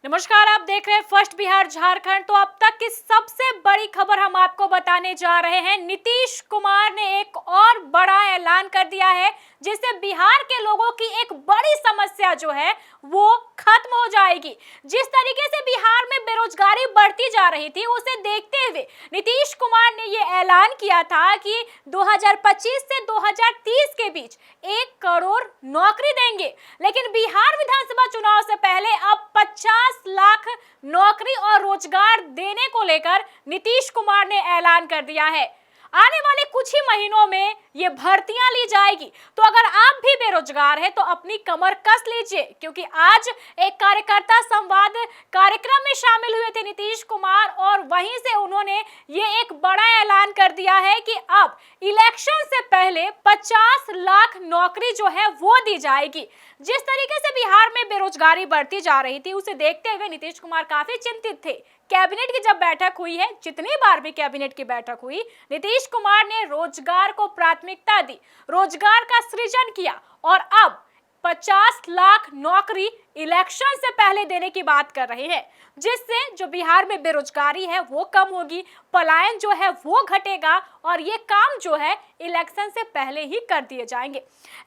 नमस्कार, आप देख रहे हैं फर्स्ट बिहार झारखंड। तो अब तक की सबसे बड़ी खबर हम आपको बताने जा रहे हैं। नीतीश कुमार ने एक और बड़ा ऐलान कर दिया है जिससे बिहार के लोगों की एक बड़ी समस्या जो है वो खत्म हो जाएगी। जिस तरीके से बिहार में बेरोजगारी बढ़ती जा रही थी उसे देखते हुए नीतीश कुमार ने ये ऐलान किया था कि 2025 से 2030 के बीच 1 करोड़ नौकरी देंगे। लेकिन बिहार विधानसभा चुनाव से पहले अब 50 लाख नौकरी और रोजगार देने को लेकर नीतीश कुमार ने ऐलान कर दिया है। आने वाले कुछ ही महीनों में ये भर्तियां ली जाएगी। तो अगर आप भी बेरोजगार हैं तो अपनी कमर कस लीजिए, क्योंकि आज एक कार्यकर्ता संवाद कार्यक्रम में शामिल हुए थे नीतीश कुमार और वहीं से उन्होंने ये एक बड़ा ऐलान कर दिया है कि अब इलेक्शन से पहले 50 लाख नौकरी जो है वो दी जाएगी। जिस तरीके से बिहार में बेरोजगारी बढ़ती जा रही थी उसे देखते हुए नीतीश कुमार काफी चिंतित थे। कैबिनेट की जब बैठक हुई है, जितनी बार भी कैबिनेट की बैठक हुई, नीतीश कुमार ने रोजगार को प्राथमिकता दी, रोजगार का सृजन किया और अब 50 लाख नौकरी इलेक्शन से पहले देने की बात कर रहे हैं, जिससे जो बिहार में बेरोजगारी है वो कम होगी, पलायन जो है वो घटेगा और ये काम जो है इलेक्शन से पहले ही कर दिए जाएंगे।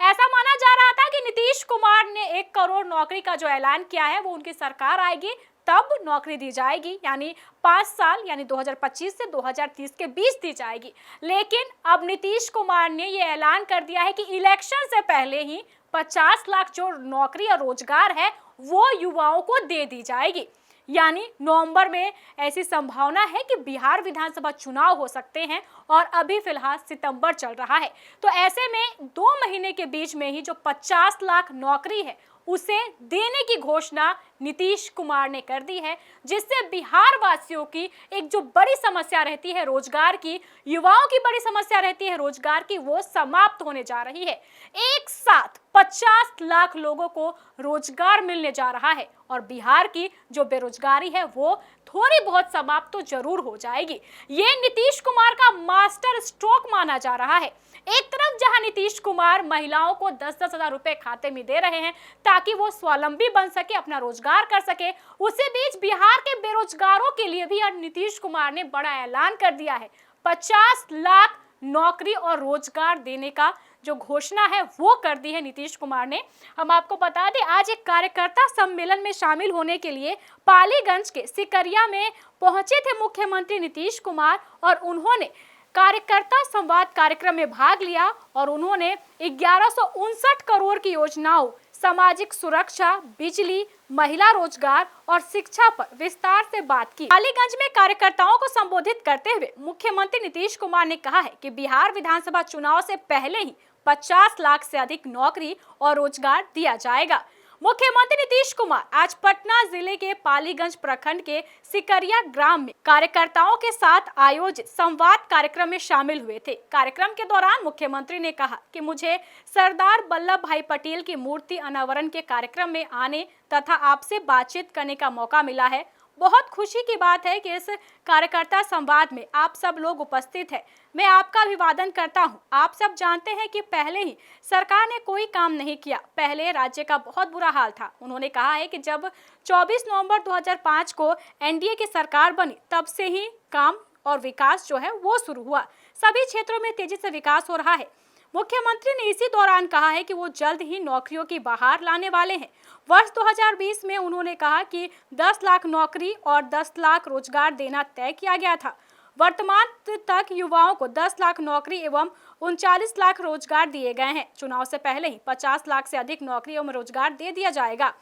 ऐसा माना जा रहा था कि नीतीश कुमार ने 1 करोड़ नौकरी का जो ऐलान किया है वो उनकी सरकार आएगी तब नौकरी दी जाएगी, यानी 5 साल यानी 2025 से 2030 के बीच दी जाएगी। लेकिन अब नीतीश कुमार ने ये ऐलान कर दिया है कि इलेक्शन से पहले ही 50 लाख जो नौकरी और रोजगार है वो युवाओं को दे दी जाएगी। यानी नवंबर में ऐसी संभावना है कि बिहार विधानसभा चुनाव हो सकते हैं और अभी फिलहाल सितंबर चल रहा है। तो ऐसे में 2 महीने के बीच में ही जो 50 लाख नौकरी है उसे देने की घोषणा नीतीश कुमार ने कर दी है, जिससे बिहार वासियों की एक जो बड़ी समस्या रहती है रोजगार की, युवाओं की बड़ी समस्या रहती है रोजगार की, वो समाप्त होने जा रही है। एक साथ 50 लाख लोगों को रोजगार मिलने जा रहा है और बिहार की जो बेरोजगारी है वो थोड़ी बहुत समाप्त तो जरूर हो जाएगी। ये नीतीश कुमार का मास्टर स्ट्रोक माना जा रहा है। एक तरफ जहां नीतीश कुमार महिलाओं को 10-10 हजार रुपए खाते में दे रहे हैं ताकि वो स्वावलंबी बन सके, अपना रोजगार कर सके, उसी बीच बिहार के बेरोजगारों के लिए भी नीतीश कुमार ने बड़ा ऐलान कर दिया है। 50 लाख नौकरी और रोजगार देने का जो घोषणा है वो कर दी है नीतीश कुमार ने। हम आपको बता दें, आज एक कार्यकर्ता सम्मेलन में शामिल होने के लिए पालीगंज के सिकरिया में पहुंचे थे मुख्यमंत्री नीतीश कुमार और उन्होंने कार्यकर्ता संवाद कार्यक्रम में भाग लिया और उन्होंने 1159 करोड़ की योजनाओं, सामाजिक सुरक्षा, बिजली, महिला रोजगार और शिक्षा पर विस्तार से बात की। पालीगंज में कार्यकर्ताओं को संबोधित करते हुए मुख्यमंत्री नीतीश कुमार ने कहा है कि बिहार विधानसभा चुनाव से पहले ही 50 लाख से अधिक नौकरी और रोजगार दिया जाएगा। मुख्यमंत्री नीतीश कुमार आज पटना जिले के पालीगंज प्रखंड के सिकरिया ग्राम में कार्यकर्ताओं के साथ आयोजित संवाद कार्यक्रम में शामिल हुए थे। कार्यक्रम के दौरान मुख्यमंत्री ने कहा कि मुझे सरदार वल्लभ भाई पटेल की मूर्ति अनावरण के कार्यक्रम में आने तथा आपसे बातचीत करने का मौका मिला है। बहुत खुशी की बात है कि इस कार्यकर्ता संवाद में आप सब लोग उपस्थित हैं। मैं आपका अभिवादन करता हूं। आप सब जानते हैं कि पहले ही सरकार ने कोई काम नहीं किया, पहले राज्य का बहुत बुरा हाल था। उन्होंने कहा है कि जब 24 नवंबर 2005 को एनडीए की सरकार बनी तब से ही काम और विकास जो है वो शुरू हुआ। सभी क्षेत्रों में तेजी से विकास हो रहा है। मुख्यमंत्री ने इसी दौरान कहा है कि वो जल्द ही नौकरियों की बहार लाने वाले हैं। वर्ष 2020 में उन्होंने कहा कि 10 लाख नौकरी और 10 लाख रोजगार देना तय किया गया था। वर्तमान तक युवाओं को 10 लाख नौकरी एवं 39 लाख रोजगार दिए गए हैं। चुनाव से पहले ही 50 लाख से अधिक नौकरी एवं रोजगार दे दिया जाएगा।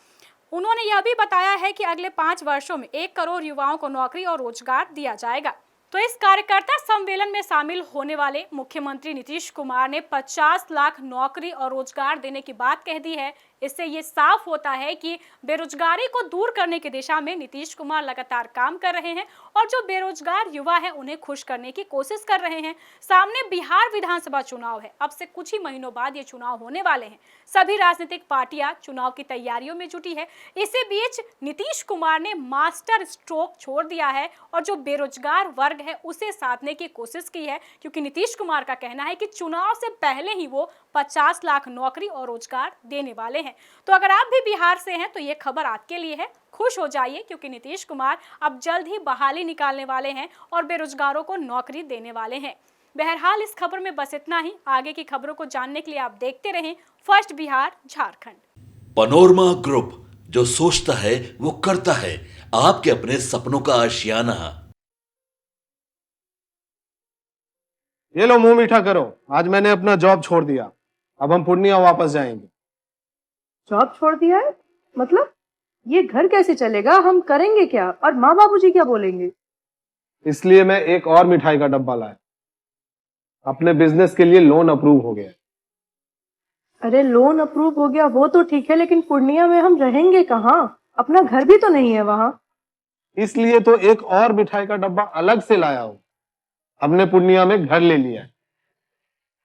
उन्होंने यह भी बताया है कि अगले 5 वर्षों में 1 करोड़ युवाओं को नौकरी और रोजगार दिया जाएगा। तो इस कार्यकर्ता सम्मेलन में शामिल होने वाले मुख्यमंत्री नीतीश कुमार ने 50 लाख नौकरी और रोजगार देने की बात कह दी है। इससे ये साफ होता है कि बेरोजगारी को दूर करने की दिशा में नीतीश कुमार लगातार काम कर रहे हैं और जो बेरोजगार युवा हैं उन्हें खुश करने की कोशिश कर रहे हैं। सामने बिहार विधानसभा चुनाव है, अब से कुछ ही महीनों बाद ये चुनाव होने वाले हैं। सभी राजनीतिक पार्टियां चुनाव की तैयारियों में जुटी है। इसी बीच नीतीश कुमार ने मास्टर स्ट्रोक छोड़ दिया है और जो बेरोजगार वर्ग है उसे साधने की कोशिश की है, क्योंकि नीतीश कुमार का कहना है कि चुनाव से पहले ही वो 50 लाख नौकरी और रोजगार देने वाले हैं। हैं। तो अगर आप भी बिहार से हैं तो ये खबर आपके लिए है, खुश हो जाइए क्योंकि नीतीश कुमार अब जल्द ही बहाली निकालने वाले हैं और बेरोजगारों को नौकरी देने वाले हैं। बहरहाल इस खबर में बस इतना ही। आगे की खबरों को जानने के लिए आप देखते रहें first Bihar Jharkhand. Panorama group, जो सोचता है वो करता है, आपके अपने सपनों का आशियाना। ये लो, मुंह मीठा करो। आज मैंने अपना जॉब छोड़ दिया, अब हम पूर्णिया वापस जाएंगे। जॉब छोड़ दिया है? मतलब ये घर कैसे चलेगा? हम करेंगे क्या? और माँ बाबूजी क्या बोलेंगे? इसलिए मैं एक और मिठाई का डब्बा लाया। अपने बिजनेस के लिए लोन अप्रूव हो गया। अरे लोन अप्रूव हो गया वो तो ठीक है, लेकिन पूर्णिया में हम रहेंगे कहाँ? अपना घर भी तो नहीं है वहाँ। इसलिए तो एक और मिठाई का डब्बा अलग से लाया हूँ। हमने पूर्णिया में घर ले लिया है,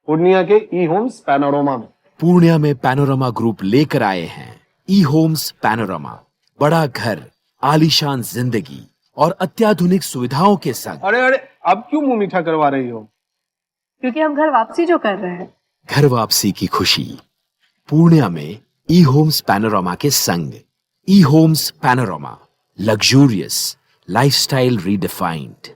पूर्णिया के ई होम्स पैनोरमा में। पूर्णिया में पैनोरमा ग्रुप लेकर आए हैं ई होम्स पैनोरमा। बड़ा घर, आलीशान जिंदगी और अत्याधुनिक सुविधाओं के संग। अरे अरे, अब क्यों मुंह मीठा करवा रही हो? क्योंकि हम घर वापसी जो कर रहे हैं। घर वापसी की खुशी पूर्णिया में ई होम्स पैनोरमा के संग। E Homes Panorama, luxurious lifestyle redefined.